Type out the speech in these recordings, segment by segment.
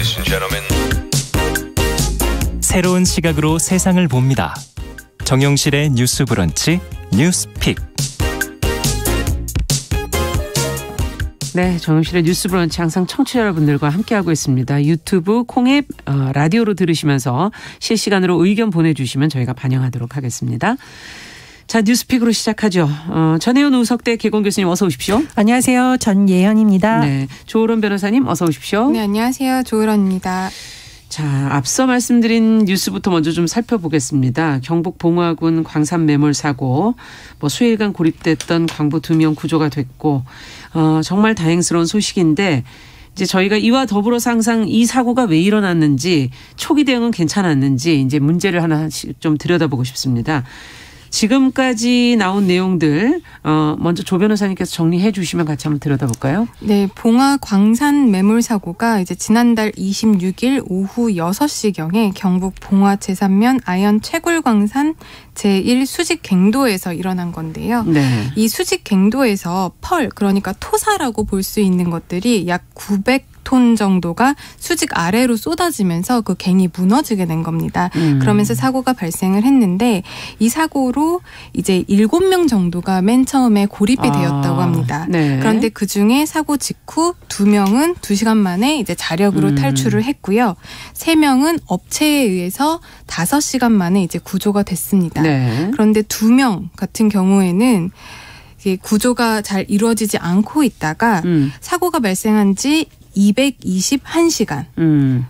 Ladies and gentlemen. 새로운 시각으로 세상을 봅니다. 정용실의 뉴스 브런치 뉴스픽. 네, 정용실의 뉴스 브런치 항상 청취자 여러분들과 함께하고 있습니다. 유튜브 콩앱 라디오로 들으시면서 실시간으로 의견 보내주시면 저희가 반영하도록 하겠습니다. 자, 뉴스픽으로 시작하죠. 전혜연 우석대 개공 교수님 어서 오십시오. 안녕하세요. 전예현입니다. 네, 조으론 변호사님 어서 오십시오. 네, 안녕하세요. 조으론입니다. 자, 앞서 말씀드린 뉴스부터 먼저 좀 살펴보겠습니다. 경북 봉화군 광산 매몰 사고, 수일간 고립됐던 광부 2명 구조가 됐고, 정말 다행스러운 소식인데, 이제 저희가 이와 더불어서 항상 이 사고가 왜 일어났는지, 초기 대응은 괜찮았는지, 이제 문제를 하나씩 좀 들여다보고 싶습니다. 지금까지 나온 내용들 먼저 조 변호사님께서 정리해 주시면 같이 한번 들여다볼까요? 네, 봉화 광산 매몰 사고가 이제 지난달 26일 오후 6시경에 경북 봉화 제3면 아연 채굴광산 제1 수직 갱도에서 일어난 건데요. 네. 이 수직 갱도에서 펄, 그러니까 토사라고 볼 수 있는 것들이 약 900톤 정도가 수직 아래로 쏟아지면서 그 갱이 무너지게 된 겁니다. 그러면서 사고가 발생을 했는데 이 사고로 이제 7명 정도가 맨 처음에 고립이 되었다고 합니다. 네. 그런데 그중에 사고 직후 2명은 2시간 만에 이제 자력으로 탈출을 했고요. 3명은 업체에 의해서 5시간 만에 이제 구조가 됐습니다. 네. 그런데 2명 같은 경우에는 구조가 잘 이루어지지 않고 있다가 사고가 발생한 지 221시간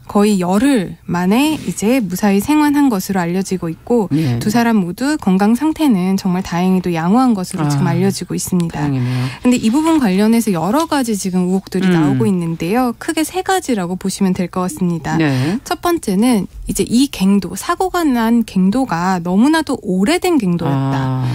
거의 열흘 만에 이제 무사히 생還한 것으로 알려지고 있고 네. 두 사람 모두 건강 상태는 정말 다행히도 양호한 것으로 지금 알려지고 있습니다. 다행이네요. 그런데 이 부분 관련해서 여러 가지 지금 의혹들이 나오고 있는데요. 크게 3가지라고 보시면 될 것 같습니다. 네. 첫 번째는 이제 이 갱도, 사고가 난 갱도가 너무나도 오래된 갱도였다.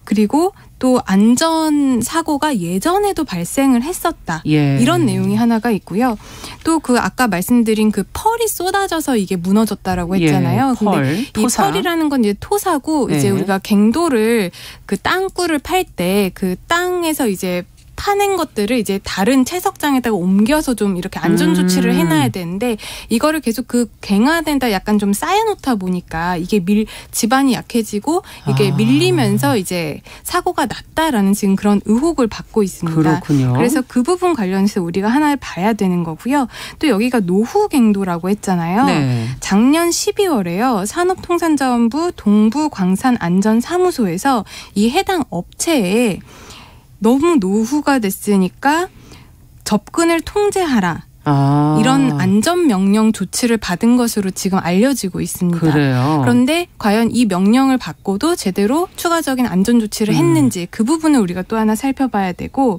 그리고 또 안전사고가 예전에도 발생을 했었다. 예. 이런 내용이 하나가 있고요. 또 그 아까 말씀드린 그 펄이 쏟아져서 이게 무너졌다라고 했잖아요. 예, 근데 이 토사. 펄이라는 건 이제 토사고 네. 이제 우리가 갱도를 그 땅굴을 팔 때 그 땅에서 이제 파낸 것들을 이제 다른 채석장에다가 옮겨서 좀 이렇게 안전 조치를 해놔야 되는데 이거를 계속 그 갱화된다 약간 좀 쌓여놓다 보니까 이게 집안이 약해지고 이게 밀리면서 이제 사고가 났다라는 지금 그런 의혹을 받고 있습니다. 그렇군요. 그래서 그 부분 관련해서 우리가 하나를 봐야 되는 거고요. 또 여기가 노후갱도라고 했잖아요. 네. 작년 12월에요. 산업통상자원부 동부광산안전사무소에서 이 해당 업체에 너무 노후가 됐으니까 접근을 통제하라. 이런 안전명령 조치를 받은 것으로 지금 알려지고 있습니다. 그래요. 그런데 과연 이 명령을 받고도 제대로 추가적인 안전조치를 했는지 그 부분을 우리가 또 하나 살펴봐야 되고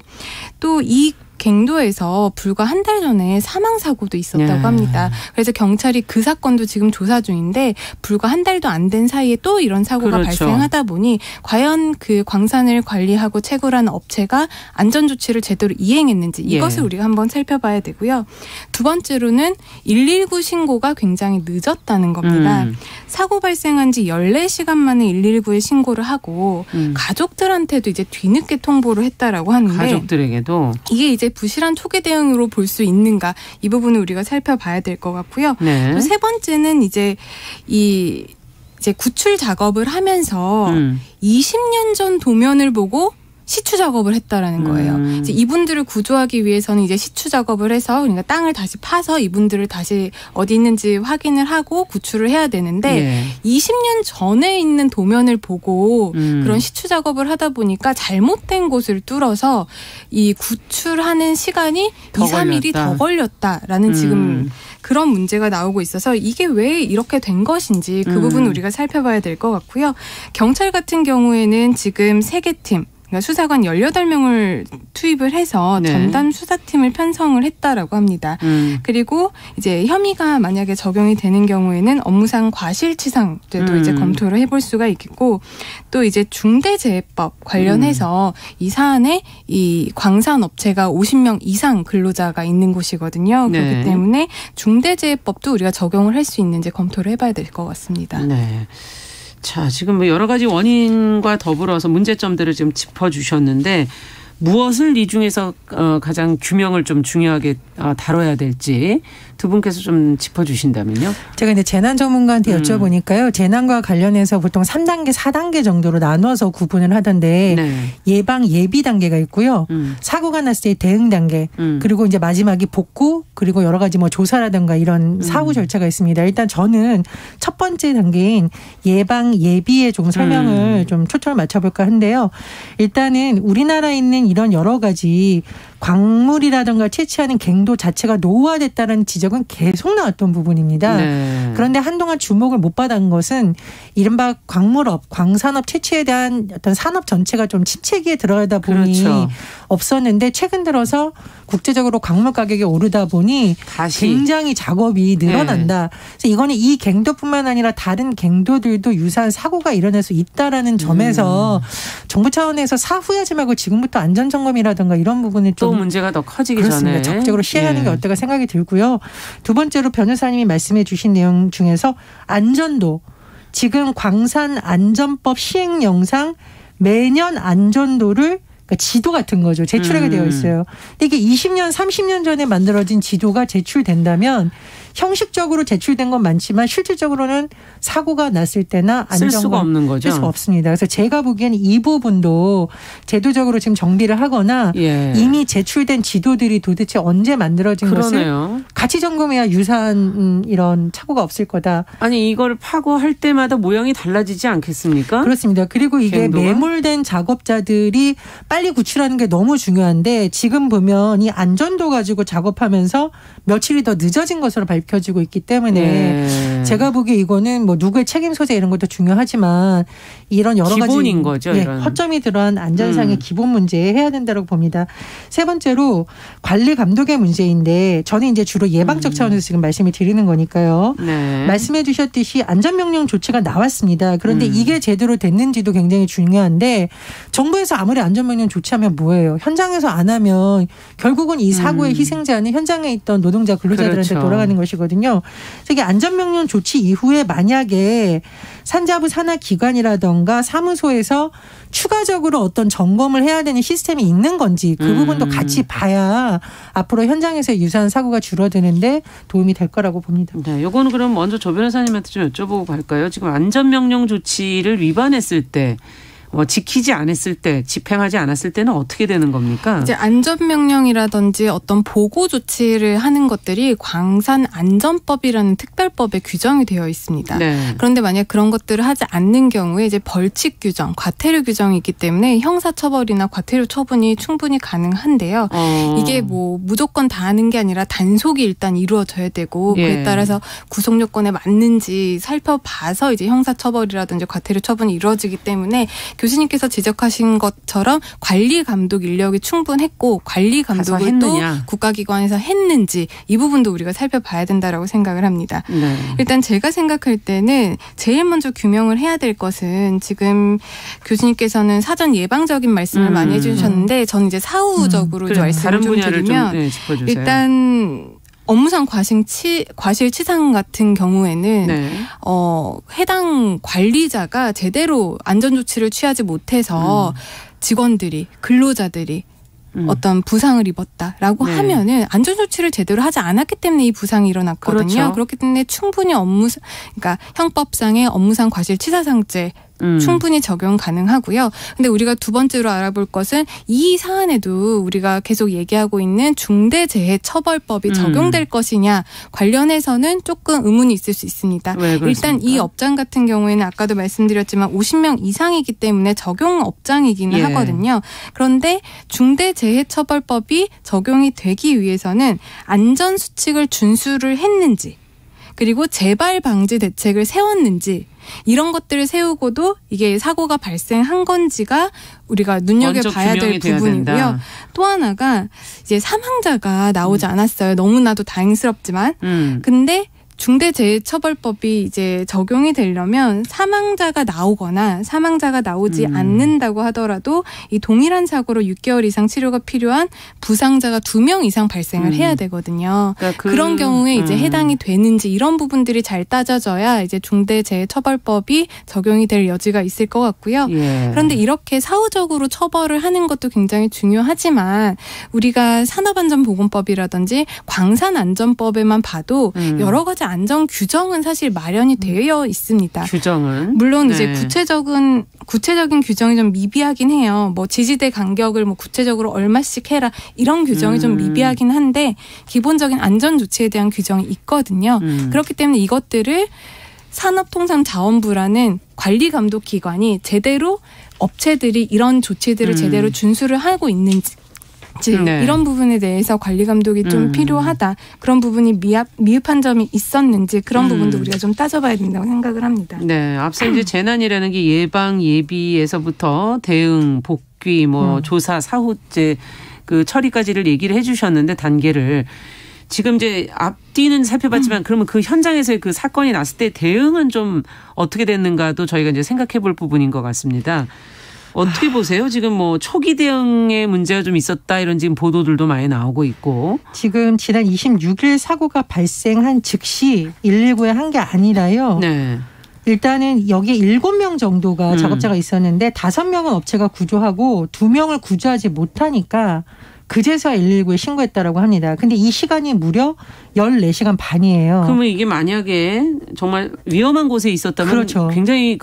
또 이 갱도에서 불과 한 달 전에 사망사고도 있었다고 합니다. 그래서 경찰이 그 사건도 지금 조사 중인데 불과 한 달도 안 된 사이에 또 이런 사고가 발생하다 보니 과연 그 광산을 관리하고 채굴하는 업체가 안전조치를 제대로 이행했는지 이것을 우리가 한번 살펴봐야 되고요. 두 번째로는 119 신고가 굉장히 늦었다는 겁니다. 사고 발생한 지 14시간 만에 119에 신고를 하고 가족들한테도 이제 뒤늦게 통보를 했다라고 하는데 가족들에게도 이게 이제 부실한 초기 대응으로 볼 수 있는가 이 부분을 우리가 살펴봐야 될 것 같고요. 네. 또 세 번째는 이제 구출 작업을 하면서 20년 전 도면을 보고 시추 작업을 했다라는 거예요. 이제 이분들을 구조하기 위해서는 이제 시추 작업을 해서 그러니까 땅을 다시 파서 이분들을 다시 어디 있는지 확인을 하고 구출을 해야 되는데 20년 전에 있는 도면을 보고 그런 시추 작업을 하다 보니까 잘못된 곳을 뚫어서 이 구출하는 시간이 2, 3일이 더 걸렸다라는 지금 그런 문제가 나오고 있어서 이게 왜 이렇게 된 것인지 그 부분 우리가 살펴봐야 될 것 같고요. 경찰 같은 경우에는 지금 3개 팀 그러니까 수사관 18명을 투입을 해서 전담 수사팀을 편성을 했다라고 합니다. 그리고 이제 혐의가 만약에 적용이 되는 경우에는 업무상 과실치상죄도 이제 검토를 해볼 수가 있겠고 또 이제 중대재해법 관련해서 이 사안에 이 광산업체가 50명 이상 근로자가 있는 곳이거든요. 그렇기 때문에 중대재해법도 우리가 적용을 할 수 있는지 검토를 해봐야 될 것 같습니다. 네. 자, 지금 여러 가지 원인과 더불어서 문제점들을 지금 짚어주셨는데 무엇을 이 중에서 가장 규명을 좀 중요하게 다뤄야 될지 두 분께서 좀 짚어주신다면요. 제가 이제 재난 전문가한테 여쭤보니까요. 재난과 관련해서 보통 3단계, 4단계 정도로 나눠서 구분을 하던데 네. 예방, 예비 단계가 있고요. 사고가 났을 때 대응 단계, 그리고 이제 마지막이 복구, 그리고 여러 가지 뭐 조사라든가 이런 사후 절차가 있습니다. 일단 저는 첫 번째 단계인 예방, 예비에 좀 설명을 좀 초점을 맞춰볼까 한데요. 일단은 우리나라에 있는 이런 여러 가지 광물이라든가 채취하는 갱도 자체가 노후화됐다는 지적은 계속 나왔던 부분입니다. 네. 그런데 한동안 주목을 못 받은 것은 이른바 광물업, 광산업 채취에 대한 어떤 산업 전체가 좀 침체기에 들어가다 보니 그렇죠. 없었는데 최근 들어서 국제적으로 광물 가격이 오르다 보니 다시. 굉장히 작업이 늘어난다. 그래서 이거는 이 갱도뿐만 아니라 다른 갱도들도 유사한 사고가 일어날 수 있다라는 점에서 정부 차원에서 사후에 하지 말고 지금부터 안전점검이라든가 이런 부분을 좀 문제가 더 커지기 그렇습니다. 전에 적극적으로 시행하는 게 어떨까 생각이 들고요. 두 번째로 변호사님이 말씀해 주신 내용 중에서 안전도. 지금 광산안전법 시행령상 매년 안전도를 그러니까 지도 같은 거죠. 제출하게 되어 있어요. 근데 이게 20년, 30년 전에 만들어진 지도가 제출된다면 형식적으로 제출된 건 많지만 실질적으로는 사고가 났을 때나 쓸 수가 없는 거죠. 쓸 수가 없습니다. 그래서 제가 보기에는 이 부분도 제도적으로 지금 정비를 하거나 이미 제출된 지도들이 도대체 언제 만들어진 것을 같이 점검해야 유사한 이런 착오가 없을 거다. 아니 이걸 파고할 때마다 모양이 달라지지 않겠습니까? 그렇습니다. 그리고 이게 갱도가? 매몰된 작업자들이 빨리 구출하는 게 너무 중요한데 지금 보면 이 안전도 가지고 작업하면서 며칠이 더 늦어진 것으로 밝혀지고 있기 때문에 제가 보기에 이거는 뭐 누구의 책임 소재 이런 것도 중요하지만 이런 여러 기본인 가지 거죠, 이런. 허점이 들어간 안전상의 기본 문제에 해야 된다고 봅니다. 세 번째로 관리 감독의 문제인데 저는 이제 주로 예방적 차원에서 지금 말씀을 드리는 거니까요. 네. 말씀해 주셨듯이 안전명령 조치가 나왔습니다. 그런데 이게 제대로 됐는지도 굉장히 중요한데 정부에서 아무리 안전명령 조치하면 뭐예요? 현장에서 안 하면 결국은 이 사고의 희생자는 현장에 있던 노동자 근로자들한테 그렇죠. 돌아가는 것이거든요. 그래서 이게 안전명령 조치 이후에 만약에 산자부 산하기관이라든가 사무소에서 추가적으로 어떤 점검을 해야 되는 시스템이 있는 건지 그 부분도 같이 봐야 앞으로 현장에서 유사한 사고가 줄어드는데 도움이 될 거라고 봅니다. 네, 요거는 그럼 먼저 조 변호사님한테 좀 여쭤보고 갈까요? 지금 안전명령 조치를 위반했을 때 지키지 않았을 때, 집행하지 않았을 때는 어떻게 되는 겁니까? 이제 안전명령이라든지 어떤 보고 조치를 하는 것들이 광산안전법이라는 특별법에 규정이 되어 있습니다. 네. 그런데 만약 그런 것들을 하지 않는 경우에 이제 벌칙 규정, 과태료 규정이 있기 때문에 형사처벌이나 과태료 처분이 충분히 가능한데요. 이게 뭐 무조건 다 하는 게 아니라 단속이 일단 이루어져야 되고 그에 따라서 구속 요건에 맞는지 살펴봐서 이제 형사처벌이라든지 과태료 처분이 이루어지기 때문에 교수님께서 지적하신 것처럼 관리 감독 인력이 충분했고 관리 감독을 또 국가기관에서 했는지 이 부분도 우리가 살펴봐야 된다라고 생각을 합니다. 네. 일단 제가 생각할 때는 제일 먼저 규명을 해야 될 것은 지금 교수님께서는 사전 예방적인 말씀을 많이 해주셨는데 저는 이제 사후적으로 말씀을 좀 드리면 일단 업무상 과실치상 같은 경우에는 해당 관리자가 제대로 안전조치를 취하지 못해서 직원들이 근로자들이 어떤 부상을 입었다라고 하면은 안전조치를 제대로 하지 않았기 때문에 이 부상이 일어났거든요. 그렇죠. 그렇기 때문에 충분히 그러니까 형법상의 업무상 과실치사상죄 충분히 적용 가능하고요. 근데 우리가 두 번째로 알아볼 것은 이 사안에도 우리가 계속 얘기하고 있는 중대재해처벌법이 적용될 것이냐 관련해서는 조금 의문이 있을 수 있습니다. 일단 이 업장 같은 경우에는 아까도 말씀드렸지만 50명 이상이기 때문에 적용 업장이기는 하거든요. 그런데 중대재해처벌법이 적용이 되기 위해서는 안전수칙을 준수를 했는지 그리고 재발 방지 대책을 세웠는지 이런 것들을 세우고도 이게 사고가 발생한 건지가 우리가 눈여겨봐야 될 부분이고요. 또 하나가 이제 사망자가 나오지 않았어요. 너무나도 다행스럽지만. 근데 중대재해처벌법이 이제 적용이 되려면 사망자가 나오거나 사망자가 나오지 않는다고 하더라도 이 동일한 사고로 6개월 이상 치료가 필요한 부상자가 2명 이상 발생을 해야 되거든요. 그러니까 그런 경우에 이제 해당이 되는지 이런 부분들이 잘 따져져야 이제 중대재해처벌법이 적용이 될 여지가 있을 것 같고요. 예. 그런데 이렇게 사후적으로 처벌을 하는 것도 굉장히 중요하지만 우리가 산업안전보건법이라든지 광산안전법에만 봐도 여러 가지 안전 규정은 사실 마련이 되어 있습니다. 규정은 물론 이제 구체적인 규정이 좀 미비하긴 해요. 뭐 지지대 간격을 뭐 구체적으로 얼마씩 해라 이런 규정이 좀 미비하긴 한데 기본적인 안전 조치에 대한 규정이 있거든요. 그렇기 때문에 이것들을 산업통상자원부라는 관리 감독 기관이 제대로 업체들이 이런 조치들을 제대로 준수를 하고 있는지 네. 이런 부분에 대해서 관리 감독이 좀 필요하다. 그런 부분이 미흡한 점이 있었는지 그런 부분도 우리가 좀 따져봐야 된다고 생각을 합니다. 네, 앞서 이제 재난이라는 게 예방 예비에서부터 대응, 복귀, 뭐 조사, 사후제 그 처리까지를 얘기를 해주셨는데 단계를 지금 이제 앞뒤는 살펴봤지만 그러면 그 현장에서의 그 사건이 났을 때 대응은 좀 어떻게 됐는가도 저희가 이제 생각해볼 부분인 것 같습니다. 어떻게 보세요? 지금 뭐 초기 대응에 문제가 좀 있었다 이런 지금 보도들도 많이 나오고 있고. 지금 지난 26일 사고가 발생한 즉시 119에 한 게 아니라요. 네. 일단은 여기에 7명 정도가 작업자가 있었는데 5명은 업체가 구조하고 2명을 구조하지 못하니까 그제서야 119에 신고했다라고 합니다. 근데 이 시간이 무려 14시간 반이에요. 그러면 이게 만약에 정말 위험한 곳에 있었다면 그렇죠. 굉장히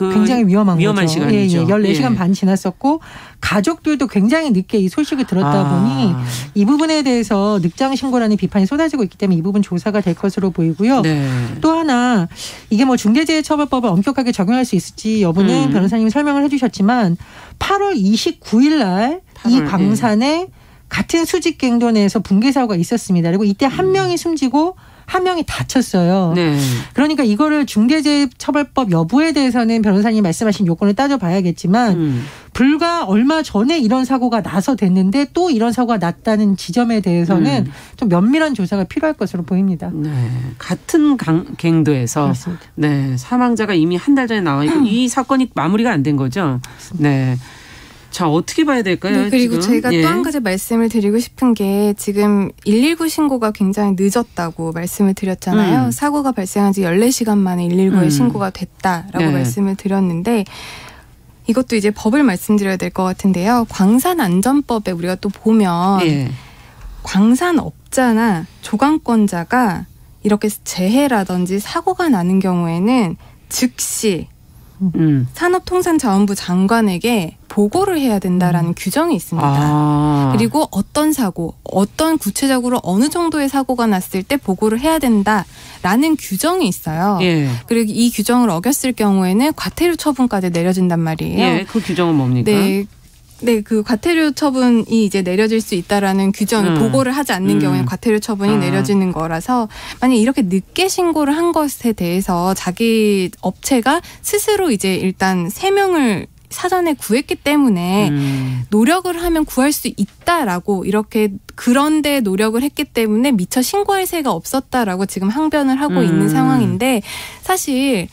위험한 시간이죠. 예, 14시간 반 지났었고 가족들도 굉장히 늦게 이 소식을 들었다 보니 이 부분에 대해서 늑장 신고라는 비판이 쏟아지고 있기 때문에 이 부분 조사가 될 것으로 보이고요. 네. 또 하나 이게 뭐 중대재해처벌법을 엄격하게 적용할 수 있을지 여부는 변호사님이 설명을 해 주셨지만 8월 29일 날 이 광산에 같은 수직갱도 내에서 붕괴 사고가 있었습니다. 그리고 이때 한 명이 숨지고 한 명이 다쳤어요. 네. 그러니까 이거를 중대재해처벌법 여부에 대해서는 변호사님 말씀하신 요건을 따져봐야겠지만 불과 얼마 전에 이런 사고가 나서 됐는데 또 이런 사고가 났다는 지점에 대해서는 좀 면밀한 조사가 필요할 것으로 보입니다. 네. 같은 갱도에서 그렇습니다. 네, 사망자가 이미 한 달 전에 나와 있고 이 사건이 마무리가 안 된 거죠. 네. 자, 어떻게 봐야 될까요? 네, 그리고 지금? 제가 또 한 가지 말씀을 드리고 싶은 게 지금 119 신고가 굉장히 늦었다고 말씀을 드렸잖아요. 사고가 발생한 지 14시간 만에 119에 신고가 됐다라고 네. 말씀을 드렸는데 이것도 이제 법을 말씀드려야 될 것 같은데요. 광산안전법에 우리가 또 보면 네. 광산업자나 조강권자가 이렇게 재해라든지 사고가 나는 경우에는 즉시 산업통상자원부 장관에게 보고를 해야 된다라는 규정이 있습니다. 그리고 어떤 사고, 어떤 구체적으로 어느 정도의 사고가 났을 때 보고를 해야 된다라는 규정이 있어요. 예. 그리고 이 규정을 어겼을 경우에는 과태료 처분까지 내려진단 말이에요. 예, 그 규정은 뭡니까? 네, 그 과태료 처분이 이제 내려질 수 있다라는 규정을 보고를 하지 않는 경우에 과태료 처분이 내려지는 거라서 만약 이렇게 늦게 신고를 한 것에 대해서 자기 업체가 스스로 이제 일단 3명을 사전에 구했기 때문에 노력을 하면 구할 수 있다라고 이렇게 그런데 노력을 했기 때문에 미처 신고할 새가 없었다라고 지금 항변을 하고 있는 상황인데 사실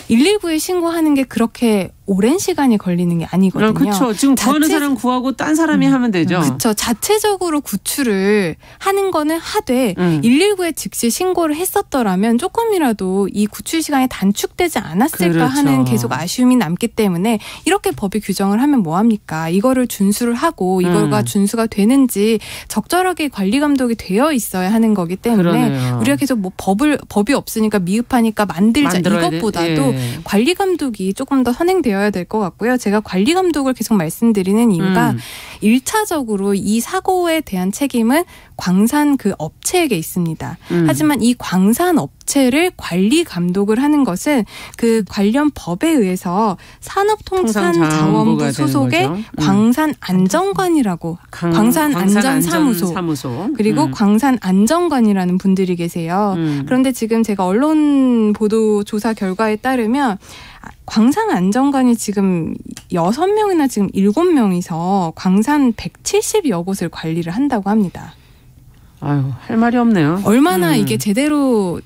119에 신고하는 게 그렇게 오랜 시간이 걸리는 게 아니거든요. 그렇죠. 지금 구하는 사람 구하고 딴 사람이 하면 되죠. 그렇죠. 자체적으로 구출을 하는 거는 하되 119에 즉시 신고를 했었더라면 조금이라도 이 구출 시간이 단축되지 않았을까 그렇죠. 하는 계속 아쉬움이 남기 때문에 이렇게 법이 규정을 하면 뭐합니까? 이거를 준수를 하고 이거가 준수가 되는지 적절하게 관리 감독이 되어 있어야 하는 거기 때문에 그러네요. 우리가 계속 뭐 법이 없으니까 미흡하니까 만들자 이것보다도 예. 관리 감독이 조금 더 선행되어야 될 것 같고요. 제가 관리 감독을 계속 말씀드리는 이유가 1차적으로 이 사고에 대한 책임은 광산 그 업체에게 있습니다. 하지만 이 광산 업체를 관리 감독을 하는 것은 그 관련 법에 의해서 산업통상자원부 소속의 광산안전관이라고 광산안전사무소 그리고 광산안전관이라는 분들이 계세요. 그런데 지금 제가 언론 보도 조사 결과에 따르면 광산안전관이 지금 6명이나 지금 7명이서 광산 170여 곳을 관리를 한다고 합니다. 아유, 할 말이 없네요. 얼마나 이게 제대로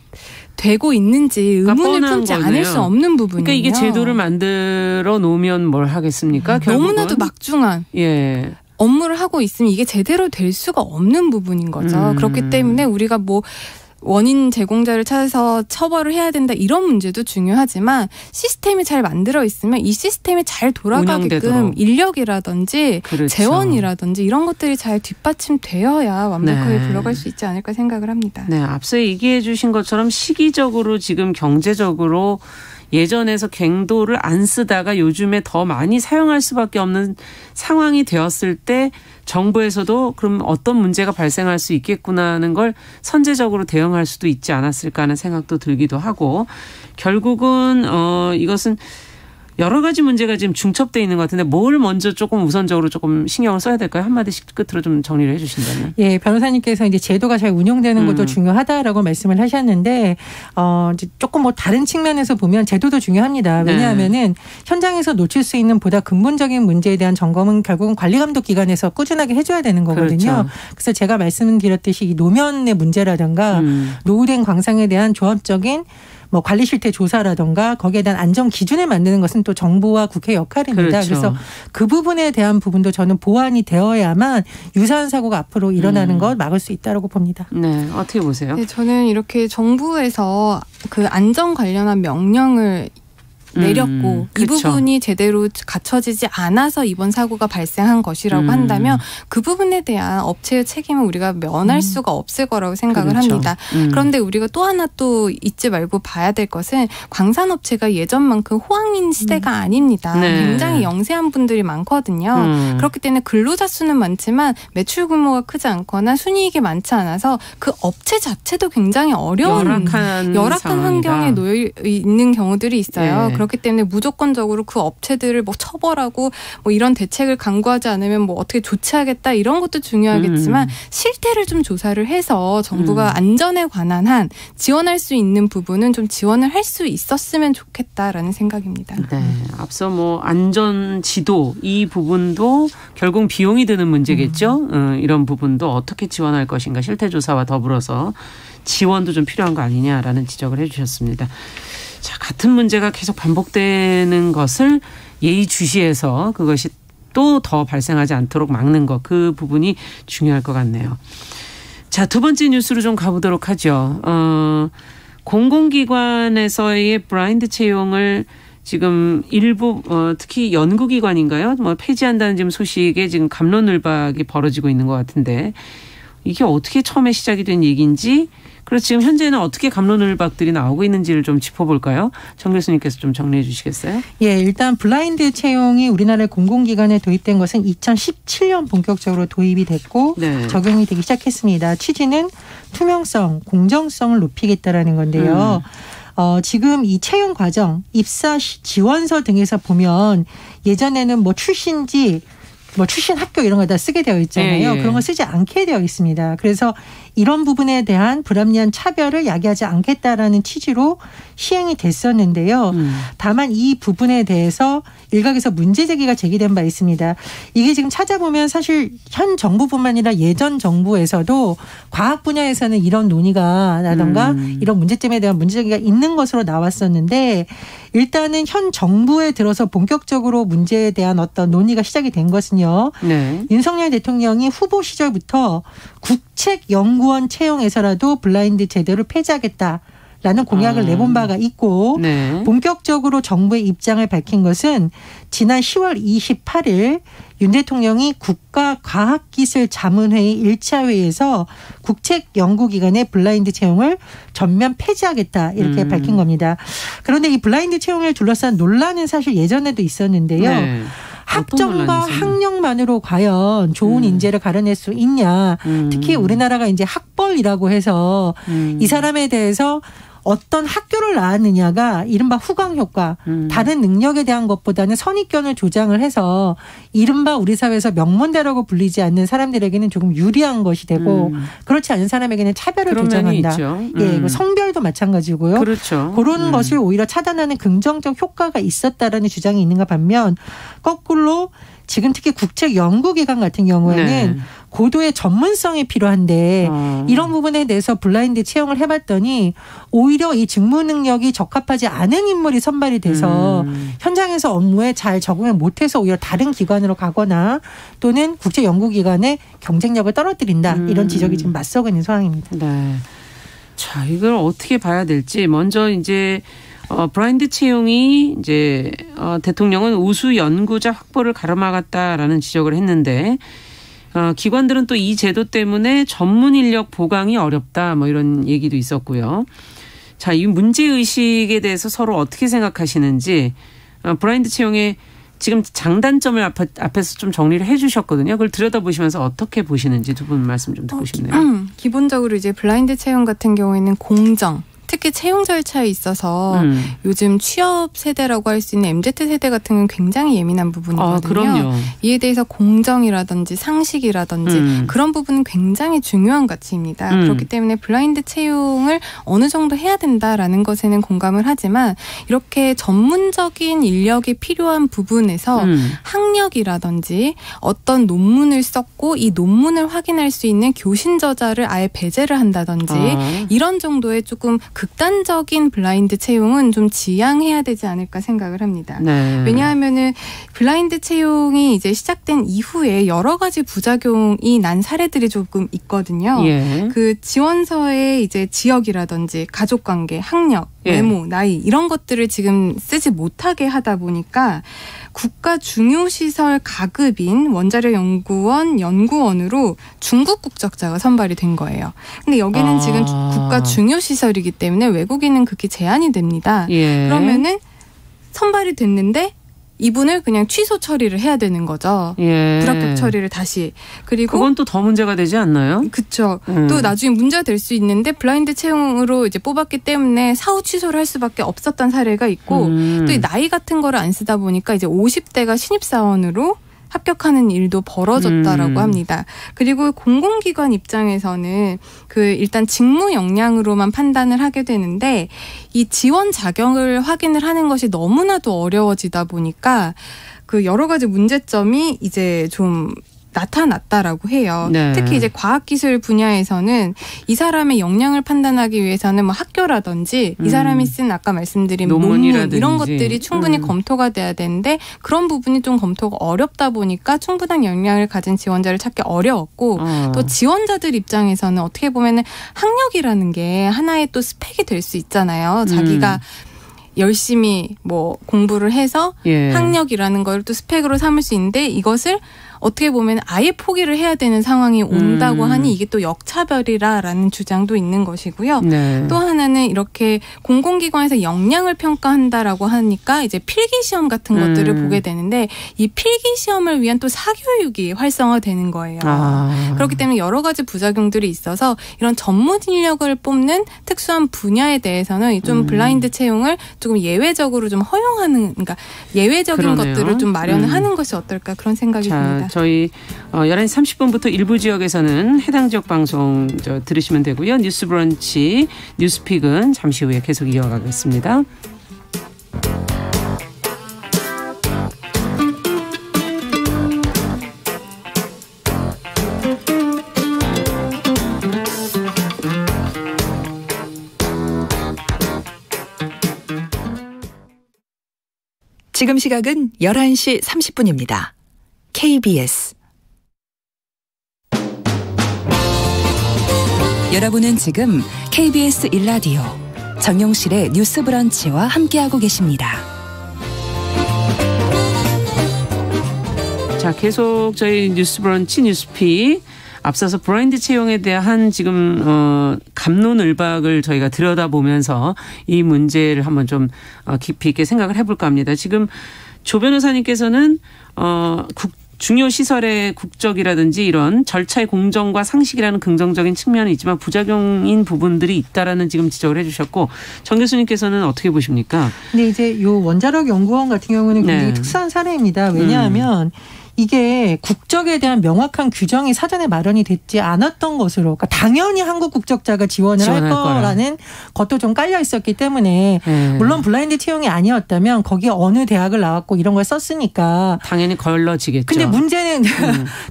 되고 있는지 의문을 품지 않을 수 없는 부분이에요. 그러니까 이게 제도를 만들어 놓으면 뭘 하겠습니까? 결국은. 너무나도 막중한 업무를 하고 있으면 이게 제대로 될 수가 없는 부분인 거죠. 그렇기 때문에 우리가 뭐 원인 제공자를 찾아서 처벌을 해야 된다 이런 문제도 중요하지만 시스템이 잘 만들어 있으면 이 시스템이 잘 돌아가게끔 운영되도록. 인력이라든지 그렇죠. 재원이라든지 이런 것들이 잘 뒷받침되어야 완벽하게 굴러갈 수 있지 않을까 생각을 합니다. 네, 앞서 얘기해 주신 것처럼 시기적으로 지금 경제적으로 예전에서 갱도를 안 쓰다가 요즘에 더 많이 사용할 수밖에 없는 상황이 되었을 때 정부에서도 그럼 어떤 문제가 발생할 수 있겠구나 하는 걸 선제적으로 대응할 수도 있지 않았을까 하는 생각도 들기도 하고 결국은 이것은 여러 가지 문제가 지금 중첩되어 있는 것 같은데 뭘 먼저 조금 우선적으로 조금 신경을 써야 될까요? 한마디씩 끝으로 좀 정리를 해 주신다면. 예, 변호사님께서 이제 제도가 잘 운용되는 것도 중요하다라고 말씀을 하셨는데 이제 조금 뭐 다른 측면에서 보면 제도도 중요합니다. 왜냐하면은 현장에서 놓칠 수 있는 보다 근본적인 문제에 대한 점검은 결국은 관리감독기관에서 꾸준하게 해줘야 되는 거거든요. 그렇죠. 그래서 제가 말씀드렸듯이 이 노면의 문제라든가 노후된 광산에 대한 조합적인 뭐 관리 실태 조사라든가 거기에 대한 안전 기준을 만드는 것은 또 정부와 국회 역할입니다. 그렇죠. 그래서 그 부분에 대한 부분도 저는 보완이 되어야만 유사한 사고가 앞으로 일어나는 것 막을 수 있다고 봅니다. 네, 어떻게 보세요? 네, 저는 이렇게 정부에서 그 안전 관련한 명령을 내렸고 이 그렇죠. 부분이 제대로 갖춰지지 않아서 이번 사고가 발생한 것이라고 한다면 그 부분에 대한 업체의 책임을 우리가 면할 수가 없을 거라고 생각을 그렇죠. 합니다. 그런데 우리가 또 하나 또 잊지 말고 봐야 될 것은 광산업체가 예전만큼 호황인 시대가 아닙니다. 네. 굉장히 영세한 분들이 많거든요. 그렇기 때문에 근로자 수는 많지만 매출 규모가 크지 않거나 순이익이 많지 않아서 그 업체 자체도 굉장히 어려운 열악한 환경에 놓여 있는 경우들이 있어요. 네. 그렇기 때문에 무조건적으로 그 업체들을 뭐 처벌하고 뭐 이런 대책을 강구하지 않으면 뭐 어떻게 조치하겠다 이런 것도 중요하겠지만 실태를 좀 조사를 해서 정부가 안전에 관한 한 지원할 수 있는 부분은 좀 지원을 할 수 있었으면 좋겠다라는 생각입니다. 네, 앞서 뭐 안전 지도 이 부분도 결국 비용이 드는 문제겠죠. 이런 부분도 어떻게 지원할 것인가 실태 조사와 더불어서 지원도 좀 필요한 거 아니냐라는 지적을 해주셨습니다. 자, 같은 문제가 계속 반복되는 것을 예의주시해서 그것이 또 더 발생하지 않도록 막는 것, 그 부분이 중요할 것 같네요. 자, 두 번째 뉴스로 좀 가보도록 하죠. 공공기관에서의 블라인드 채용을 지금 일부 특히 연구기관인가요? 뭐 폐지한다는 지금 소식에 지금 갑론을박이 벌어지고 있는 것 같은데 이게 어떻게 처음에 시작이 된 얘기인지 그래서 지금 현재는 어떻게 갑론을박들이 나오고 있는지를 좀 짚어볼까요? 정 교수님께서 좀 정리해 주시겠어요? 예, 일단 블라인드 채용이 우리나라의 공공기관에 도입된 것은 2017년 본격적으로 도입이 됐고 적용이 되기 시작했습니다. 취지는 투명성, 공정성을 높이겠다라는 건데요. 지금 이 채용 과정, 입사 지원서 등에서 보면 예전에는 뭐 출신지 뭐 출신 학교 이런 거 다 쓰게 되어 있잖아요. 그런 거 쓰지 않게 되어 있습니다. 그래서 이런 부분에 대한 불합리한 차별을 야기하지 않겠다라는 취지로 시행이 됐었는데요. 다만 이 부분에 대해서 일각에서 문제 제기가 제기된 바 있습니다. 이게 지금 찾아보면 사실 현 정부뿐만 아니라 예전 정부에서도 과학 분야에서는 이런 논의가라던가 이런 문제점에 대한 문제 제기가 있는 것으로 나왔었는데 일단은 현 정부에 들어서 본격적으로 문제에 대한 어떤 논의가 시작이 된 것은요. 윤석열 대통령이 후보 시절부터 국책연구원 채용에서라도 블라인드 제도를 폐지하겠다라는 공약을 내본 바가 있고 본격적으로 정부의 입장을 밝힌 것은 지난 10월 28일 윤 대통령이 국가과학기술자문회의 1차 회의에서 국책연구기관의 블라인드 채용을 전면 폐지하겠다 이렇게 밝힌 겁니다. 그런데 이 블라인드 채용을 둘러싼 논란은 사실 예전에도 있었는데요. 학점과 학력만으로 과연 좋은 인재를 가려낼 수 있냐. 특히 우리나라가 이제 학벌이라고 해서 이 사람에 대해서 어떤 학교를 나왔느냐가 이른바 후광 효과, 다른 능력에 대한 것보다는 선입견을 조장을 해서 이른바 우리 사회에서 명문대라고 불리지 않는 사람들에게는 조금 유리한 것이 되고 그렇지 않은 사람에게는 차별을 조장한다. 예, 성별도 마찬가지고요. 그렇죠. 그런 것을 오히려 차단하는 긍정적 효과가 있었다라는 주장이 있는가 반면 거꾸로 지금 특히 국책 연구기관 같은 경우에는 네. 고도의 전문성이 필요한데 이런 부분에 대해서 블라인드 채용을 해봤더니 오히려 이 직무 능력이 적합하지 않은 인물이 선발이 돼서 현장에서 업무에 잘 적응을 못해서 오히려 다른 기관으로 가거나 또는 국제연구기관의 경쟁력을 떨어뜨린다. 이런 지적이 지금 맞서고 있는 상황입니다. 네. 자, 이걸 어떻게 봐야 될지 먼저 이제 블라인드 채용이 이제 대통령은 우수 연구자 확보를 가로막았다라는 지적을 했는데 기관들은 또 이 제도 때문에 전문 인력 보강이 어렵다 뭐 이런 얘기도 있었고요. 자, 이 문제 의식에 대해서 서로 어떻게 생각하시는지 블라인드 채용의 지금 장단점을 앞에서 좀 정리를 해 주셨거든요. 그걸 들여다보시면서 어떻게 보시는지 두 분 말씀 좀 듣고 싶네요. 기본적으로 이제 블라인드 채용 같은 경우에는 공정, 특히 채용 절차에 있어서 요즘 취업 세대라고 할 수 있는 MZ세대 같은 경우는 굉장히 예민한 부분이거든요. 그럼요. 이에 대해서 공정이라든지 상식이라든지 그런 부분은 굉장히 중요한 가치입니다. 그렇기 때문에 블라인드 채용을 어느 정도 해야 된다라는 것에는 공감을 하지만 이렇게 전문적인 인력이 필요한 부분에서 학력이라든지 어떤 논문을 썼고 이 논문을 확인할 수 있는 교신 저자를 아예 배제를 한다든지 이런 정도의 조금 극단적인 블라인드 채용은 좀 지양해야 되지 않을까 생각을 합니다. 네. 왜냐하면은 블라인드 채용이 이제 시작된 이후에 여러 가지 부작용이 난 사례들이 조금 있거든요. 예. 그 지원서에 이제 지역이라든지 가족관계, 학력, 외모, 나이 이런 것들을 지금 쓰지 못하게 하다 보니까 국가 중요시설 가급인 원자력 연구원 연구원으로 중국 국적자가 선발이 된 거예요. 근데 여기는 지금 국가 중요시설이기 때문에 외국인은 극히 제한이 됩니다. 예. 그러면은 선발이 됐는데 이분을 그냥 취소 처리를 해야 되는 거죠. 예. 불합격 처리를 다시. 그리고 그건 또 더 문제가 되지 않나요? 그렇죠. 또 나중에 문제가 될 수 있는데 블라인드 채용으로 이제 뽑았기 때문에 사후 취소를 할 수밖에 없었던 사례가 있고 또 이 나이 같은 거를 안 쓰다 보니까 이제 50대가 신입사원으로 합격하는 일도 벌어졌다라고 합니다. 그리고 공공기관 입장에서는 그 일단 직무 역량으로만 판단을 하게 되는데 이 지원 자격을 확인을 하는 것이 너무나도 어려워지다 보니까 그 여러 가지 문제점이 이제 좀 나타났다라고 해요. 네. 특히 이제 과학기술 분야에서는 이 사람의 역량을 판단하기 위해서는 뭐 학교라든지 이 사람이 쓴 아까 말씀드린 논문 이런 것들이 충분히 검토가 돼야 되는데 그런 부분이 좀 검토가 어렵다 보니까 충분한 역량을 가진 지원자를 찾기 어려웠고 또 지원자들 입장에서는 어떻게 보면은 학력이라는 게 하나의 또 스펙이 될 수 있잖아요. 자기가 열심히 뭐 공부를 해서 학력이라는 걸 또 스펙으로 삼을 수 있는데 이것을 어떻게 보면 아예 포기를 해야 되는 상황이 온다고 하니 이게 또 역차별이라는 주장도 있는 것이고요. 네. 또 하나는 이렇게 공공기관에서 역량을 평가한다라고 하니까 이제 필기시험 같은 것들을 보게 되는데 이 필기시험을 위한 또 사교육이 활성화되는 거예요. 그렇기 때문에 여러 가지 부작용들이 있어서 이런 전문 인력을 뽑는 특수한 분야에 대해서는 좀 블라인드 채용을 조금 예외적으로 좀 허용하는, 그러니까 예외적인 그러네요. 것들을 좀 마련을 하는 것이 어떨까 그런 생각이 듭니다. 저희 11시 30분부터 일부 지역에서는 해당 지역 방송 들으시면 되고요. 뉴스 브런치, 뉴스픽은 잠시 후에 계속 이어가겠습니다. 지금 시각은 11시 30분입니다. KBS 여러분은 지금 KBS 1라디오 정용실의 뉴스 브런치와 함께하고 계십니다. 자, 계속 저희 뉴스 브런치 뉴스픽 앞서서 블라인드 채용에 대한 지금 갑론을박을 저희가 들여다보면서 이 문제를 한번 좀 깊이 있게 생각을 해볼까 합니다. 지금 조 변호사님께서는 중요 시설의 국적이라든지 이런 절차의 공정과 상식이라는 긍정적인 측면은 있지만 부작용인 부분들이 있다라는 지금 지적을 해주셨고 정 교수님께서는 어떻게 보십니까? 근데 이제 요 원자력 연구원 같은 경우는 굉장히 특수한 사례입니다. 왜냐하면 이게 국적에 대한 명확한 규정이 사전에 마련이 됐지 않았던 것으로, 그러니까 당연히 한국 국적자가 지원을 할 거라는 것도 좀 깔려 있었기 때문에 물론 블라인드 채용이 아니었다면 거기에 어느 대학을 나왔고 이런 걸 썼으니까 당연히 걸러지겠죠. 근데 문제는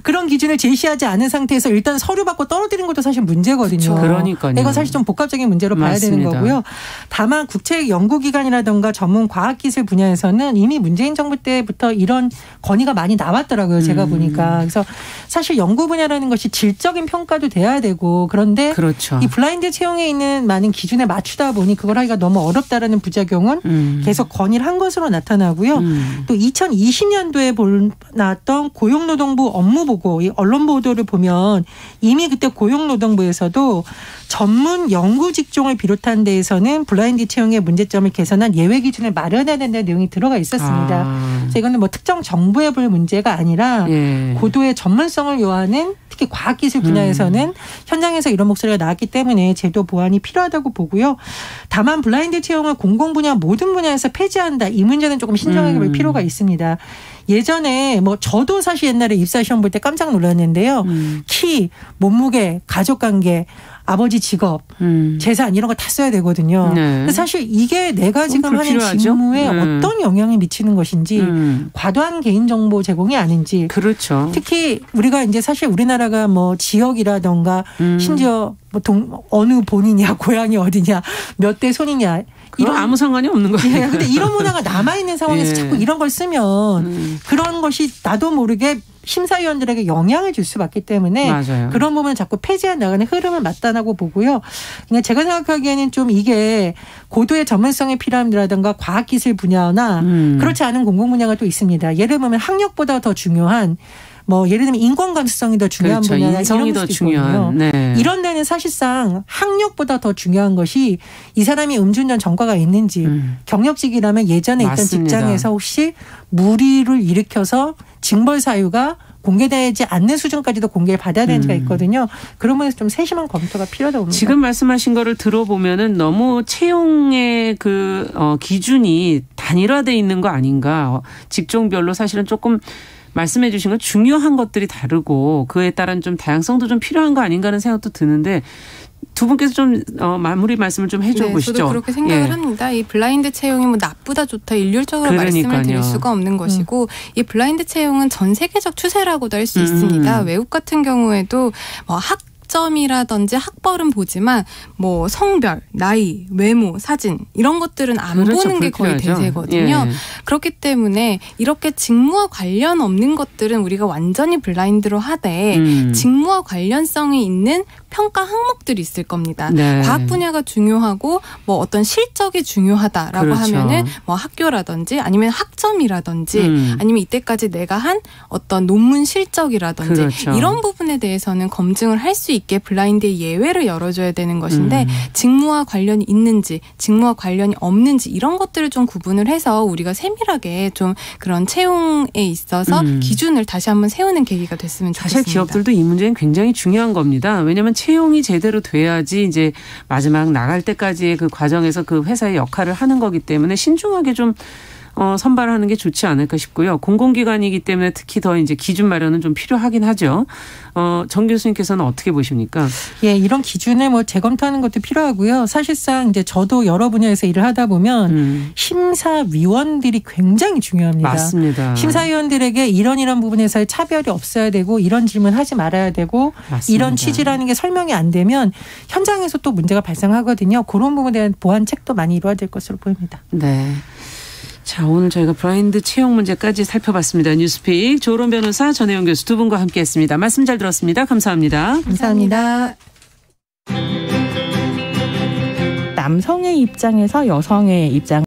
그런 기준을 제시하지 않은 상태에서 일단 서류 받고 떨어뜨린 것도 사실 문제거든요. 그러니까요. 이건 사실 좀 복합적인 문제로 봐야 되는 거고요. 다만 국책 연구기관이라든가 전문 과학기술 분야에서는 이미 문재인 정부 때부터 이런 건의가 많이 나왔더라고요. 제가 보니까. 그래서 사실 연구 분야라는 것이 질적인 평가도 돼야 되고 그런데 그렇죠. 이 블라인드 채용에 있는 많은 기준에 맞추다 보니 그걸 하기가 너무 어렵다라는 부작용은 계속 건의를 한 것으로 나타나고요. 또 2020년도에 나왔던 고용노동부 업무보고, 이 언론 보도를 보면 이미 그때 고용노동부에서도 전문 연구 직종을 비롯한 데에서는 블라인드 채용의 문제점을 개선한 예외 기준을 마련해야 된다는 내용이 들어가 있었습니다. 그래서 이거는 뭐 특정 정부에 볼 문제가 아니라 고도의 전문성을 요하는 특히 과학기술 분야에서는 현장에서 이런 목소리가 나왔기 때문에 제도 보완이 필요하다고 보고요. 다만 블라인드 채용을 공공 분야 모든 분야에서 폐지한다. 이 문제는 조금 신중하게 볼 필요가 있습니다. 예전에 뭐 저도 사실 옛날에 입사 시험 볼 때 깜짝 놀랐는데요. 키, 몸무게, 가족관계, 아버지 직업, 재산 이런 거 다 써야 되거든요. 근데 사실 이게 내가 지금 하는 직무에 어떤 영향이 미치는 것인지 과도한 개인정보 제공이 아닌지. 그렇죠. 특히 우리가 이제 사실 우리나라가 뭐 지역이라던가 심지어 뭐 어느 본이냐, 고향이 어디냐, 몇 대 손이냐. 이런 아무 상관이 없는 거예요. 그런데 이런 문화가 남아있는 상황에서 자꾸 이런 걸 쓰면 그런 것이 나도 모르게 심사위원들에게 영향을 줄 수밖에 때문에 맞아요. 그런 부분을 자꾸 폐지해 나가는 흐름을 맞다라고 보고요. 그냥 제가 생각하기에는 좀 이게 고도의 전문성이 필요함이라든가 과학기술 분야나 그렇지 않은 공공 분야가 또 있습니다. 예를 들면 학력보다 더 중요한 뭐 예를 들면 인권 감수성이 더 중요한 그렇죠. 분야나 인성이 이런 더 것도 중요한. 네. 이런 데는 사실상 학력보다 더 중요한 것이 이 사람이 음주운전 전과가 있는지 경력직이라면 예전에 있던 직장에서 혹시 무리를 일으켜서 징벌 사유가 공개되지 않는 수준까지도 공개를 받아야 되는지가 있거든요. 그런 면에서 좀 세심한 검토가 필요하다고 봅니다. 지금 말씀하신 거를 들어보면은 너무 채용의 기준이 단일화돼 있는 거 아닌가. 직종별로 사실은 조금 말씀해 주신 건 중요한 것들이 다르고 그에 따른 좀 다양성도 좀 필요한 거 아닌가 하는 생각도 드는데 두 분께서 좀 마무리 말씀을 좀 해줘 보시죠. 저도 그렇게 생각을 합니다. 이 블라인드 채용이 뭐 나쁘다 좋다 일률적으로 말씀을 드릴 수가 없는 것이고 이 블라인드 채용은 전 세계적 추세라고도 할 수 있습니다. 외국 같은 경우에도 뭐 학점이라든지 학벌은 보지만 뭐 성별, 나이, 외모, 사진 이런 것들은 안 보는 게 거의 대세거든요. 그렇기 때문에 이렇게 직무와 관련 없는 것들은 우리가 완전히 블라인드로 하되 직무와 관련성이 있는 평가 항목들이 있을 겁니다. 과학 분야가 중요하고 뭐 어떤 실적이 중요하다라고 하면은 뭐 학교라든지 아니면 학점이라든지 아니면 이때까지 내가 한 어떤 논문 실적이라든지 이런 부분에 대해서는 검증을 할 수 있게 블라인드의 예외를 열어줘야 되는 것인데 직무와 관련이 있는지 직무와 관련이 없는지 이런 것들을 좀 구분을 해서 우리가 세밀하게 좀 그런 채용에 있어서 기준을 다시 한번 세우는 계기가 됐으면 좋겠습니다. 사실 기업들도 이 문제는 굉장히 중요한 겁니다. 왜냐하면 채용이 제대로 돼야지 이제 마지막 나갈 때까지의 그 과정에서 그 회사의 역할을 하는 거기 때문에 신중하게 좀 선발하는 게 좋지 않을까 싶고요. 공공기관이기 때문에 특히 더 이제 기준 마련은 좀 필요하긴 하죠. 정 교수님께서는 어떻게 보십니까? 예, 이런 기준을 뭐 재검토하는 것도 필요하고요. 사실상 이제 저도 여러 분야에서 일을 하다 보면 심사위원들이 굉장히 중요합니다. 맞습니다. 심사위원들에게 이런 부분에서의 차별이 없어야 되고 이런 질문 하지 말아야 되고 맞습니다. 이런 취지라는 게 설명이 안 되면 현장에서 또 문제가 발생하거든요. 그런 부분에 대한 보완책도 많이 이루어질 것으로 보입니다. 네. 자, 오늘 저희가 블라인드 채용 문제까지 살펴봤습니다. 뉴스픽 조론 변호사 전혜영 교수 두 분과 함께했습니다. 말씀 잘 들었습니다. 감사합니다. 감사합니다. 남성의 입장에서 여성의 입장